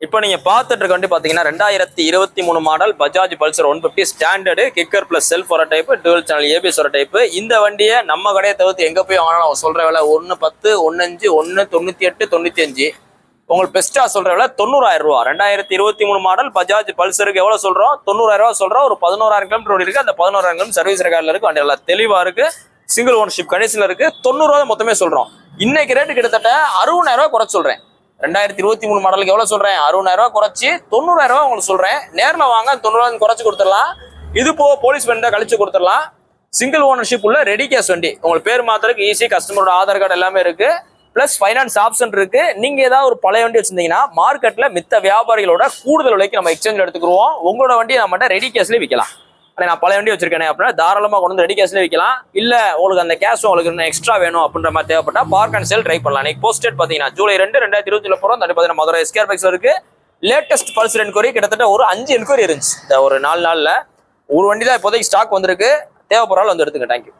இப்போ நீங்க பார்த்துட்டு இருக்க வண்டி பாத்தீங்கன்னா 2023 model Bajaj Pulsar 150 standard kicker plus self வர டைப் டுவல் சேனல் ஏபிஎஸ் வர டைப். இந்த வண்டியை நம்ம கடையை தவிர்த்து எங்க போய் வாங்கினா சொல்ற விலை 110 15 198 95. உங்களுக்கு பெஸ்டா சொல்ற விலை 90,000 ரூபா. 2023 மாடல் பஜாஜ் பல்சருக்கு எவ்வளவு சொல்றோம்? 90,000 ரூபா சொல்றோம். ஒரு 11,000 கிலோமீட்டர் ஓடி இருக்கு. அந்த 11,000 கிலோமீட்டர் சர்வீஸ் ரெக்கார்ட்ல இருக்கு. வண்டி நல்லா தெளிவா இருக்கு. சிங்கிள் ஓனர்ஷிப் கண்டிஷன்ல இருக்கு. 90 ரூபா மொத்தமே சொல்றோம். இன்னைக்கு ரேட்டு கிட்டத்தட்ட 60,000 ரூபாய் குறைச்சு சொல்றேன். 2023 மாடலுக்கு எவ்வளவு சொல்றேன்? 60,000 ரூபாய் குறைச்சி 90,000 ரூபாய் உங்களுக்கு சொல்றேன். நேர்ல வாங்க 90 ரூபாய் குறைச்சு கொடுத்துடலாம். இது போக போலீஸ் வண்டி கழிச்சு கொடுத்துடலாம். சிங்கிள் ஓனர்ஷிப் உள்ள ரெடி கேஷ் வண்டி. உங்களுக்கு பேர் மாத்திரக்கு ஈஸி, கஸ்டமரோட ஆதார் கார்டு எல்லாமே இருக்கு. பிளஸ் ஃபைனான்ஸ் ஆப்ஷன் இருக்கு. நீங்க ஏதாவது ஒரு பழைய வண்டி வச்சிருந்தீங்கன்னா மார்க்கெட்ல மித்த வியாபாரிகளோட கூடுதல் விலைக்கு நம்ம எக்ஸ்சேஞ்ச் எடுத்துக்குவோம். உங்களோட வண்டியை நம்ம ரெடி கேஷ்ல விற்கலாம். நான் பழைய வண்டி வச்சிருக்கேன் அப்படின்னா தாராளமாக கொண்டு வந்து ரெடி கேஷ்ல விற்கலாம். இல்ல உங்களுக்கு அந்த கேஷ் உங்களுக்கு இன்னும் எக்ஸ்ட்ரா வேணும் அப்படின்ற மாதிரி தேவைப்பட்டா பார்க் அண்ட் செல் ட்ரை பண்ணலாம். இன்னைக்கு போஸ்ட் டேட் பாத்தீங்கன்னா ஜூலை 2 2020 போறோம். பார்த்தீங்கன்னா மதுரை எஸ்கேர் பைக்ஸ் இருக்கு. லேட்டஸ்ட் பல்சர் என்கொயரி கிட்டத்தட்ட ஒரு 5 என்கொயரி இருந்துச்சு. இந்த ஒரு 4 நாள்ல ஒரு வண்டி தான் இப்போதைக்கு ஸ்டாக் வந்திருக்கு. தேவைப்படுறாலும் வந்து எடுத்துங்க. தேங்க்யூ.